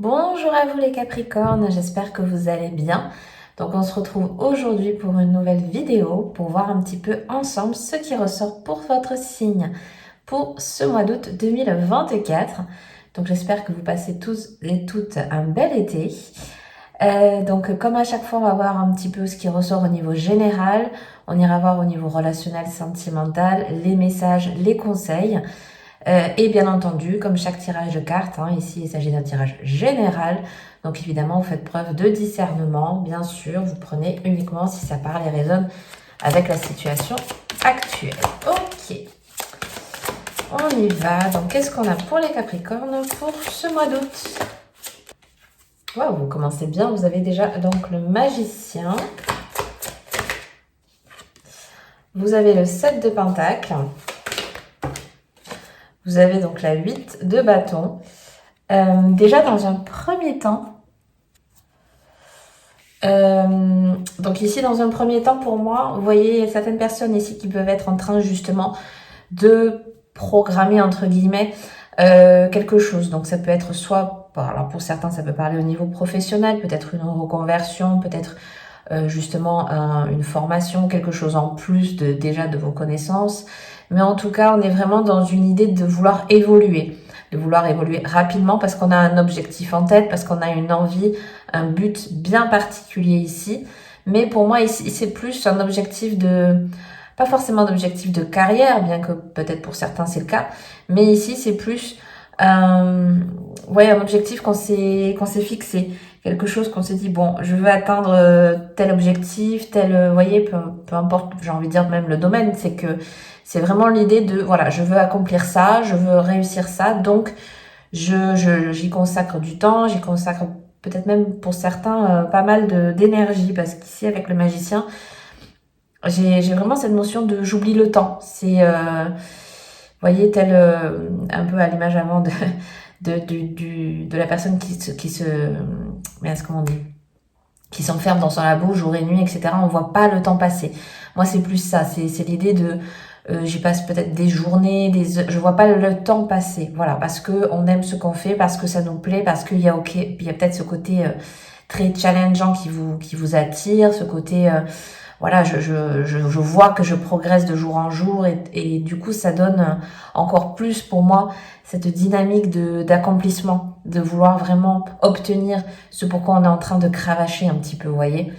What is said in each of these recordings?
Bonjour à vous les Capricornes, j'espère que vous allez bien. Donc on se retrouve aujourd'hui pour une nouvelle vidéo pour voir un petit peu ensemble ce qui ressort pour votre signe pour ce mois d'août 2024. Donc j'espère que vous passez tous et toutes un bel été. Donc comme à chaque fois on va voir un petit peu ce qui ressort au niveau général. On ira voir au niveau relationnel, sentimental, les messages, les conseils. Et bien entendu, comme chaque tirage de cartes, ici il s'agit d'un tirage général, donc évidemment vous faites preuve de discernement, bien sûr, vous prenez uniquement si ça parle et résonne avec la situation actuelle. Ok, on y va. Donc qu'est-ce qu'on a pour les Capricornes pour ce mois d'août? Wow, vous commencez bien, vous avez déjà donc le Magicien, vous avez le 7 de Pentacles. Vous avez donc la 8 de bâton. Déjà dans un premier temps, donc ici dans un premier temps pour moi, vous voyez, il y a certaines personnes ici qui peuvent être en train justement de programmer entre guillemets quelque chose. Donc ça peut être soit, alors pour certains ça peut parler au niveau professionnel, peut-être une reconversion, peut-être justement une formation, quelque chose en plus déjà de vos connaissances. Mais en tout cas, on est vraiment dans une idée de vouloir évoluer rapidement parce qu'on a un objectif en tête, parce qu'on a une envie, un but bien particulier ici. Mais pour moi, ici, c'est plus un objectif pas forcément d'objectif de carrière, bien que peut-être pour certains c'est le cas, mais ici c'est plus un objectif qu'on s'est fixé, quelque chose qu'on s'est dit, bon, je veux atteindre tel objectif, vous voyez, peu importe, j'ai envie de dire même le domaine, c'est que c'est vraiment l'idée de, voilà, je veux accomplir ça, je veux réussir ça, donc j'y consacre du temps, j'y consacre peut-être même pour certains pas mal d'énergie, parce qu'ici avec le Magicien, j'ai vraiment cette notion de j'oublie le temps. C'est, vous voyez, tel un peu à l'image avant de la personne comment on dit, qui s'enferme dans son labo jour et nuit, etc. On voit pas le temps passer. Moi, c'est plus ça. C'est l'idée de j'y passe peut-être des journées, je vois pas le temps passer. Voilà, parce que on aime ce qu'on fait, parce que ça nous plaît, parce qu'il y a il y a peut-être ce côté très challengeant qui vous attire, ce côté voilà, je vois que je progresse de jour en jour et du coup ça donne encore plus pour moi cette dynamique d'accomplissement, de vouloir vraiment obtenir ce pourquoi on est en train de cravacher un petit peu, vous voyez.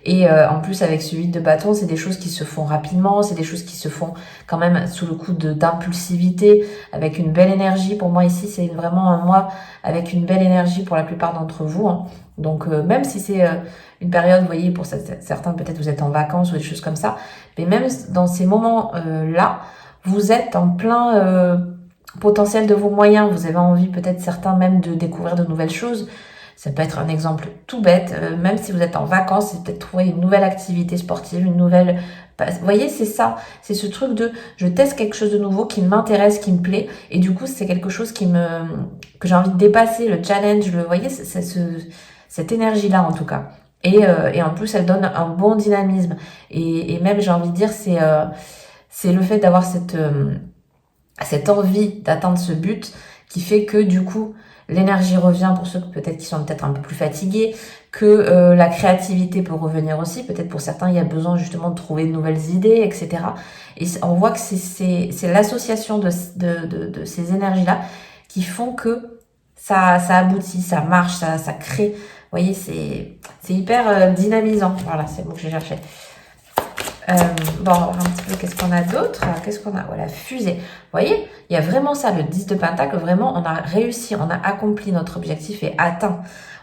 Et en plus avec ce 8 de bâton, c'est des choses qui se font rapidement, c'est des choses qui se font quand même sous le coup d'impulsivité, avec une belle énergie. Pour moi ici, c'est vraiment un mois avec une belle énergie pour la plupart d'entre vous. Donc même si c'est une période, vous voyez, pour certains peut-être vous êtes en vacances ou des choses comme ça, mais même dans ces moments-là, vous êtes en plein potentiel de vos moyens. Vous avez envie peut-être certains même de découvrir de nouvelles choses. Ça peut être un exemple tout bête, même si vous êtes en vacances, c'est peut-être trouver une nouvelle activité sportive, une nouvelle... Vous voyez, c'est ça, c'est ce truc de je teste quelque chose de nouveau qui m'intéresse, qui me plaît, et du coup c'est quelque chose que j'ai envie de dépasser, le challenge, vous voyez, c'est cette énergie-là en tout cas. Et en plus elle donne un bon dynamisme, et même j'ai envie de dire c'est le fait d'avoir cette envie d'atteindre ce but qui fait que du coup l'énergie revient pour ceux peut-être qui sont peut-être un peu plus fatigués, que la créativité peut revenir aussi. Peut-être pour certains, il y a besoin justement de trouver de nouvelles idées, etc. Et on voit que c'est l'association de ces énergies-là qui font que ça aboutit, ça marche, ça crée. Vous voyez, c'est hyper dynamisant. Voilà, c'est le mot que j'ai cherché. Bon, on va voir un petit peu qu'est-ce qu'on a d'autre. Qu'est-ce qu'on a? Voilà, fusée. Vous voyez, il y a vraiment ça, le 10 de Pentacle. Vraiment, on a réussi, on a accompli notre objectif et atteint.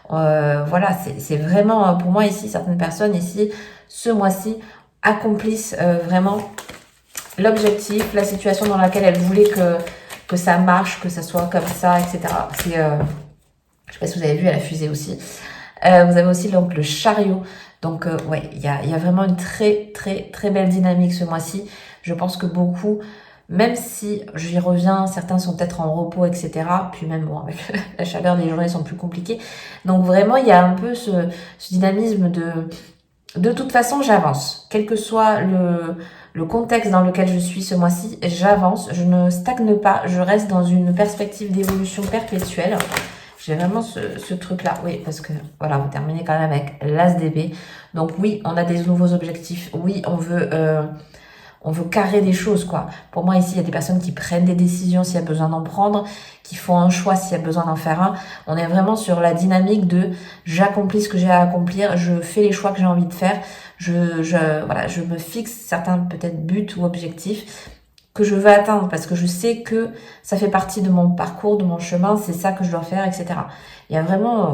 Voilà, c'est vraiment, pour moi ici, certaines personnes ici, ce mois-ci, accomplissent vraiment l'objectif, la situation dans laquelle elles voulaient que ça marche, que ça soit comme ça, etc. Je sais pas si vous avez vu, il y a la fusée aussi. Vous avez aussi donc le chariot. Donc ouais, il y a vraiment une très très très belle dynamique ce mois-ci. Je pense que beaucoup, même si j'y reviens, certains sont peut-être en repos, etc. Puis même bon, avec la chaleur des journées sont plus compliquées. Donc vraiment, il y a un peu ce dynamisme de toute façon, j'avance. Quel que soit le contexte dans lequel je suis ce mois-ci, j'avance. Je ne stagne pas. Je reste dans une perspective d'évolution perpétuelle. J'ai vraiment ce truc-là. Oui, parce que, voilà, vous terminez quand même avec l'As d'épée. Donc oui, on a des nouveaux objectifs. Oui, on veut carrer des choses, quoi. Pour moi, ici, il y a des personnes qui prennent des décisions s'il y a besoin d'en prendre, qui font un choix s'il y a besoin d'en faire un. On est vraiment sur la dynamique de j'accomplis ce que j'ai à accomplir, je fais les choix que j'ai envie de faire, voilà, je me fixe certains peut-être buts ou objectifs que je veux atteindre parce que je sais que ça fait partie de mon parcours, de mon chemin, c'est ça que je dois faire, etc. Il y a vraiment,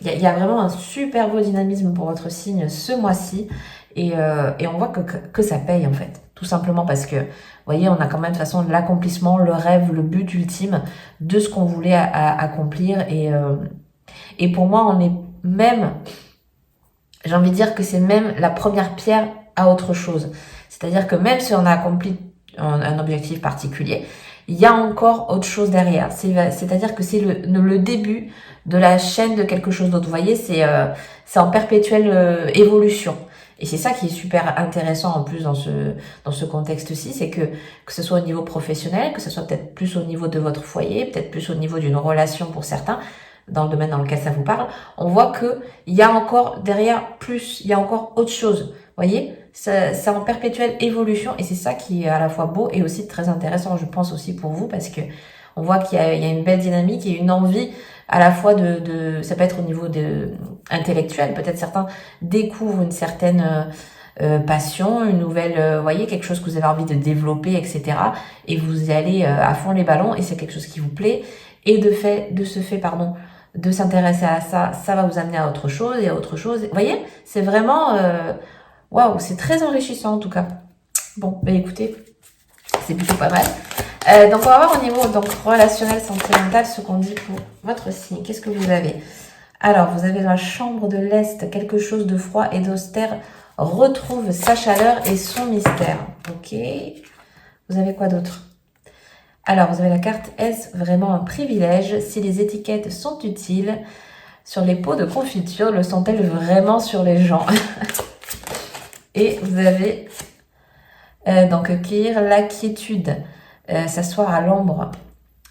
il y a vraiment un super beau dynamisme pour votre signe ce mois-ci et on voit que ça paye en fait. Tout simplement parce que, vous voyez, on a quand même de toute façon l'accomplissement, le rêve, le but ultime de ce qu'on voulait accomplir et pour moi, on est même, j'ai envie de dire que c'est même la première pierre à autre chose. C'est-à-dire que même si on a accompli un objectif particulier, il y a encore autre chose derrière. C'est-à-dire que c'est le début de la chaîne de quelque chose d'autre. Vous voyez, c'est en perpétuelle évolution. Et c'est ça qui est super intéressant en plus dans ce contexte-ci, c'est que ce soit au niveau professionnel, que ce soit peut-être plus au niveau de votre foyer, peut-être plus au niveau d'une relation pour certains, dans le domaine dans lequel ça vous parle, on voit que il y a encore derrière plus, il y a encore autre chose. Vous voyez, c'est en perpétuelle évolution et c'est ça qui est à la fois beau et aussi très intéressant, je pense aussi pour vous, parce que on voit qu'il y a une belle dynamique et une envie à la fois ça peut être au niveau intellectuel, peut-être certains découvrent une certaine passion, une nouvelle, voyez, quelque chose que vous avez envie de développer, etc. Et vous y allez à fond les ballons et c'est quelque chose qui vous plaît. Et de s'intéresser à ça, ça va vous amener à autre chose et à autre chose. Vous voyez, c'est vraiment, waouh, c'est très enrichissant en tout cas. Bon, bah écoutez, c'est plutôt pas mal. Donc on va voir au niveau donc relationnel, sentimental, ce qu'on dit pour votre signe. Qu'est-ce que vous avez? Alors, vous avez la chambre de l'Est, quelque chose de froid et d'austère retrouve sa chaleur et son mystère. Ok. Vous avez quoi d'autre? Alors, vous avez la carte Est, vraiment un privilège. Si les étiquettes sont utiles, sur les pots de confiture, le sont-elles vraiment sur les gens? Et vous avez donc cueillir la quiétude, s'asseoir à l'ombre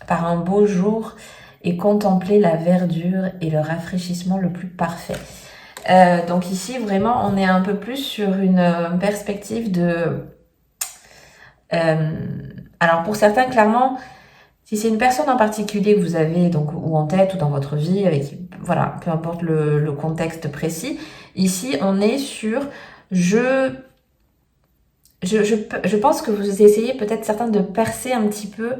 par un beau jour et contempler la verdure et le rafraîchissement le plus parfait. Donc ici, vraiment, on est un peu plus sur une perspective de... alors pour certains, clairement, si c'est une personne en particulier que vous avez donc ou en tête ou dans votre vie, avec voilà, peu importe le contexte précis, ici on est sur je pense que vous essayez peut-être certains de percer un petit peu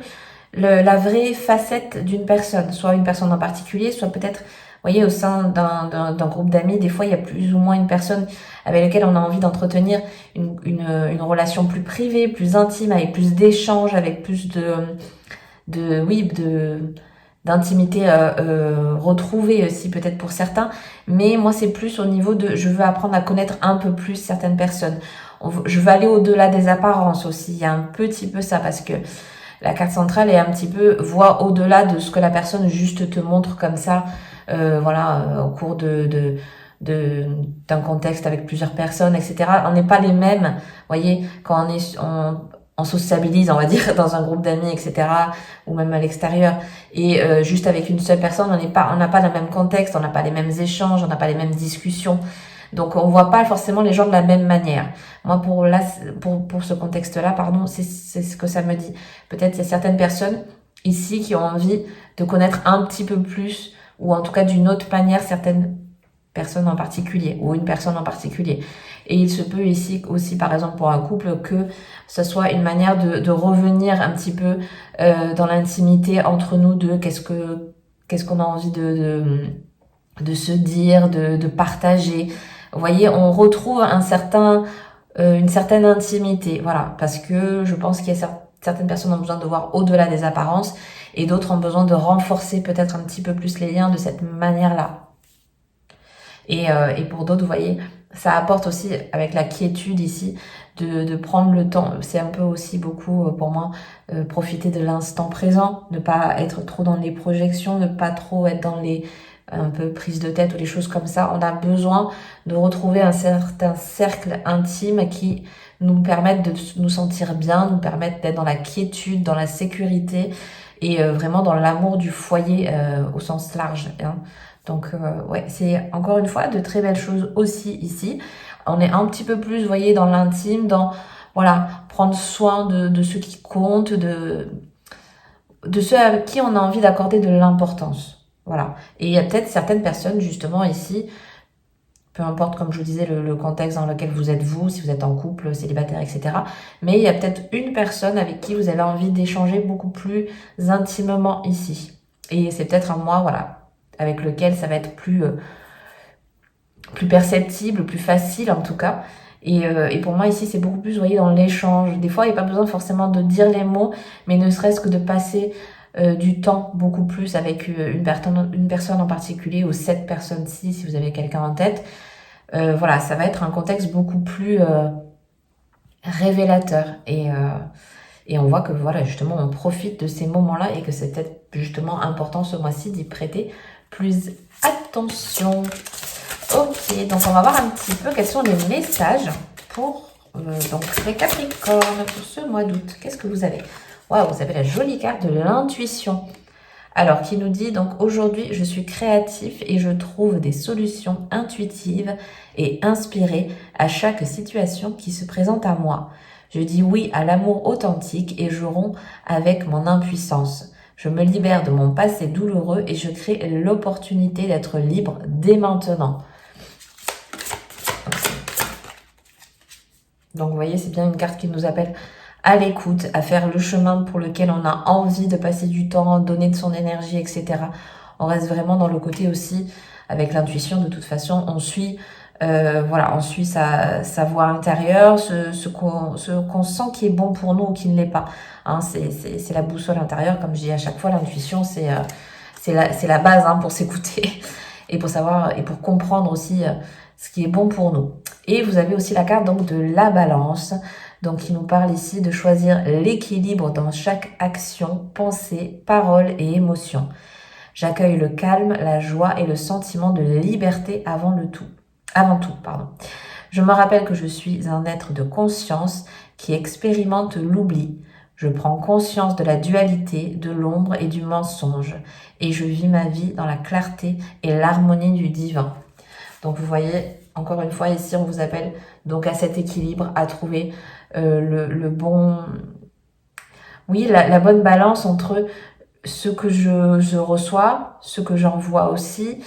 la vraie facette d'une personne, soit une personne en particulier, soit peut-être, vous voyez, au sein d'un groupe d'amis, des fois il y a plus ou moins une personne avec laquelle on a envie d'entretenir une relation plus privée, plus intime, avec plus d'échanges, avec plus d'intimité retrouvée aussi peut-être pour certains, mais moi c'est plus au niveau de je veux apprendre à connaître un peu plus certaines personnes. Je veux aller au-delà des apparences aussi, il y a un petit peu ça parce que la carte centrale est un petit peu voit au-delà de ce que la personne juste te montre comme ça, au cours d'un contexte avec plusieurs personnes, etc. On n'est pas les mêmes, voyez, quand on sociabilise, on va dire, dans un groupe d'amis, etc., ou même à l'extérieur, et juste avec une seule personne, on n'a pas le même contexte, on n'a pas les mêmes échanges, on n'a pas les mêmes discussions. Donc on voit pas forcément les gens de la même manière. Moi pour ce contexte-là, pardon, c'est ce que ça me dit. Peut-être il y a certaines personnes ici qui ont envie de connaître un petit peu plus, ou en tout cas d'une autre manière certaines personnes en particulier, ou une personne en particulier. Et il se peut ici aussi, par exemple, pour un couple, que ce soit une manière de revenir un petit peu dans l'intimité entre nous deux, qu'est-ce qu'on a envie de se dire, de partager. Vous voyez, on retrouve une certaine intimité, voilà, parce que je pense qu'il y a certaines personnes ont besoin de voir au-delà des apparences et d'autres ont besoin de renforcer peut-être un petit peu plus les liens de cette manière-là. Et pour d'autres, vous voyez, ça apporte aussi avec la quiétude ici de prendre le temps. C'est un peu aussi beaucoup pour moi profiter de l'instant présent, ne pas être trop dans les projections, ne pas trop être dans les un peu prise de tête ou des choses comme ça. On a besoin de retrouver un certain cercle intime qui nous permettre de nous sentir bien, nous permettre d'être dans la quiétude, dans la sécurité et vraiment dans l'amour du foyer au sens large. Hein. Donc ouais, c'est encore une fois de très belles choses aussi ici. On est un petit peu plus, vous voyez, dans l'intime, dans voilà, prendre soin de ceux qui comptent, de ceux à qui on a envie d'accorder de l'importance. Voilà. Et il y a peut-être certaines personnes, justement, ici, peu importe, comme je vous disais, le contexte dans lequel vous êtes vous, si vous êtes en couple, célibataire, etc. Mais il y a peut-être une personne avec qui vous avez envie d'échanger beaucoup plus intimement ici. Et c'est peut-être un moi, voilà, avec lequel ça va être plus perceptible, plus facile en tout cas. Et pour moi ici, c'est beaucoup plus, vous voyez, dans l'échange. Des fois, il n'y a pas besoin forcément de dire les mots, mais ne serait-ce que de passer du temps beaucoup plus avec une personne en particulier ou cette personne-ci, si vous avez quelqu'un en tête. Voilà, ça va être un contexte beaucoup plus révélateur. Et on voit que voilà, justement, on profite de ces moments-là et que c'est peut-être justement important ce mois-ci d'y prêter plus attention. Ok, donc on va voir un petit peu quels sont les messages pour donc les Capricornes pour ce mois d'août. Qu'est-ce que vous avez? Waouh, vous avez la jolie carte de l'intuition. Alors, qui nous dit donc aujourd'hui, je suis créatif et je trouve des solutions intuitives et inspirées à chaque situation qui se présente à moi. Je dis oui à l'amour authentique et je romps avec mon impuissance. Je me libère de mon passé douloureux et je crée l'opportunité d'être libre dès maintenant. Donc vous voyez, c'est bien une carte qui nous appelle à l'écoute, à faire le chemin pour lequel on a envie de passer du temps, donner de son énergie, etc. On reste vraiment dans le côté aussi, avec l'intuition, de toute façon, on suit, voilà, on suit sa voix intérieure, ce qu'on sent qui est bon pour nous ou qui ne l'est pas. Hein, c'est la boussole intérieure, comme je dis à chaque fois, l'intuition, c'est la base hein, pour s'écouter et pour savoir et pour comprendre aussi ce qui est bon pour nous. Et vous avez aussi la carte donc de la balance, donc qui nous parle ici de choisir l'équilibre dans chaque action, pensée, parole et émotion. J'accueille le calme, la joie et le sentiment de liberté avant tout. Je me rappelle que je suis un être de conscience qui expérimente l'oubli. Je prends conscience de la dualité, de l'ombre et du mensonge, et je vis ma vie dans la clarté et l'harmonie du divin. Donc vous voyez, encore une fois, ici on vous appelle donc à cet équilibre, à trouver le bon... Oui, la bonne balance entre ce que je reçois, ce que j'envoie aussi.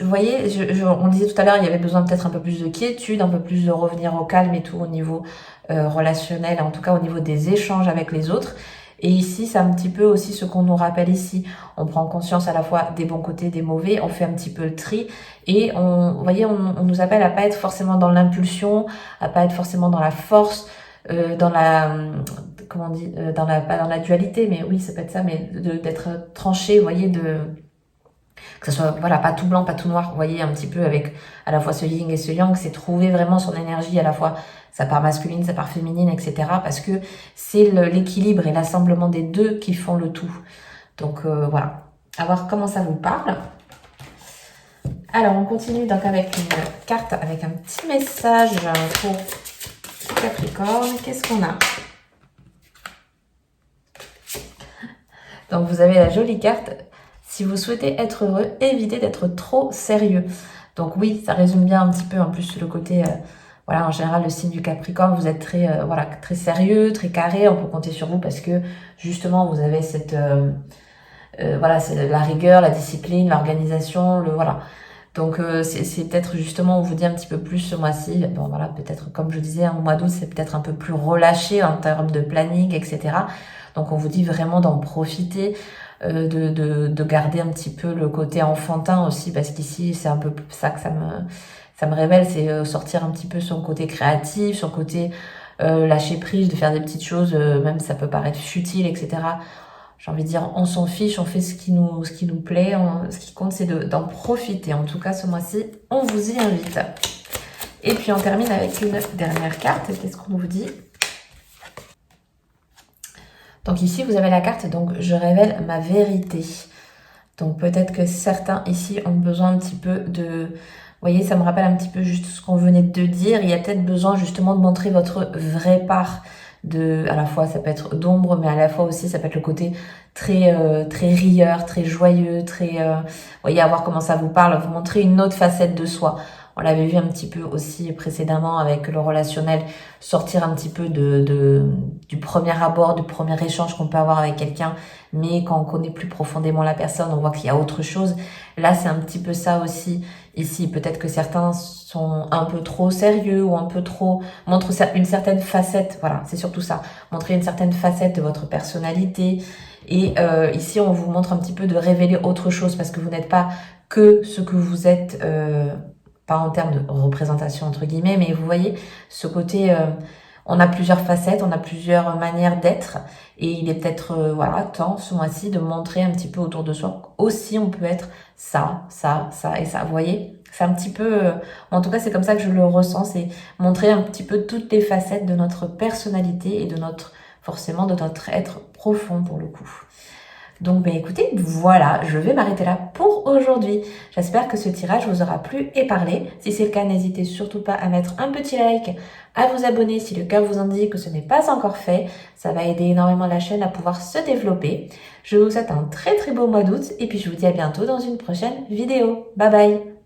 Vous voyez, on disait tout à l'heure, il y avait besoin peut-être un peu plus de quiétude, un peu plus de revenir au calme et tout au niveau relationnel, en tout cas au niveau des échanges avec les autres. Et ici, c'est un petit peu aussi ce qu'on nous rappelle ici. On prend conscience à la fois des bons côtés, des mauvais, on fait un petit peu le tri et vous voyez, on nous appelle à pas être forcément dans l'impulsion, à pas être forcément dans la force, dans la comment on dit, pas dans la dualité, mais oui, ça peut être ça, mais d'être tranché, vous voyez, que ce soit, voilà, pas tout blanc, pas tout noir, vous voyez, un petit peu avec à la fois ce yin et ce yang, c'est trouver vraiment son énergie, à la fois sa part masculine, sa part féminine, etc. Parce que c'est l'équilibre et l'assemblement des deux qui font le tout. Donc voilà, à voir comment ça vous parle. Alors, on continue donc avec une carte, avec un petit message pour Capricorne. Qu'est-ce qu'on a? Donc, vous avez la jolie carte. Si vous souhaitez être heureux, évitez d'être trop sérieux. Donc oui, ça résume bien un petit peu en plus le côté... voilà, en général, le signe du Capricorne, vous êtes très, voilà, très sérieux, très carré. On peut compter sur vous parce que justement, vous avez cette... voilà, c'est la rigueur, la discipline, l'organisation, voilà. Donc c'est peut-être justement, on vous dit un petit peu plus ce mois-ci. Bon voilà, peut-être comme je disais, au mois d'août, c'est peut-être un peu plus relâché en termes de planning, etc. Donc on vous dit vraiment d'en profiter, de garder un petit peu le côté enfantin aussi, parce qu'ici c'est un peu ça que ça me révèle, c'est sortir un petit peu son côté créatif, son côté lâcher prise, de faire des petites choses, même ça peut paraître futile, etc. J'ai envie de dire, on s'en fiche, on fait ce qui nous plaît, ce qui compte c'est d'en profiter. En tout cas, ce mois-ci, on vous y invite. Et puis on termine avec une dernière carte. Qu'est-ce qu'on vous dit? Donc ici, vous avez la carte, donc je révèle ma vérité. Donc peut-être que certains ici ont besoin un petit peu voyez, ça me rappelle un petit peu juste ce qu'on venait de dire. Il y a peut-être besoin justement de montrer votre vraie part à la fois ça peut être d'ombre, mais à la fois aussi ça peut être le côté très rieur, très joyeux, voyez, à voir comment ça vous parle, vous montrer une autre facette de soi. On l'avait vu un petit peu aussi précédemment avec le relationnel, sortir un petit peu du premier abord, du premier échange qu'on peut avoir avec quelqu'un, mais quand on connaît plus profondément la personne, on voit qu'il y a autre chose. Là, c'est un petit peu ça aussi. Ici, peut-être que certains sont un peu trop sérieux ou un peu trop montrent une certaine facette. Voilà, c'est surtout ça. Montrer une certaine facette de votre personnalité. Et ici, on vous montre un petit peu de révéler autre chose parce que vous n'êtes pas que ce que vous êtes, pas en termes de représentation entre guillemets, mais vous voyez ce côté. On a plusieurs facettes, on a plusieurs manières d'être et il est peut-être voilà temps ce mois-ci de montrer un petit peu autour de soi aussi on peut être ça et ça. Vous voyez, c'est un petit peu, en tout cas c'est comme ça que je le ressens, c'est montrer un petit peu toutes les facettes de notre personnalité et de notre être profond pour le coup. Donc écoutez, voilà, je vais m'arrêter là pour aujourd'hui. J'espère que ce tirage vous aura plu et parlé. Si c'est le cas, n'hésitez surtout pas à mettre un petit like, à vous abonner si le cœur vous indique que ce n'est pas encore fait. Ça va aider énormément la chaîne à pouvoir se développer. Je vous souhaite un très beau mois d'août et puis je vous dis à bientôt dans une prochaine vidéo. Bye bye!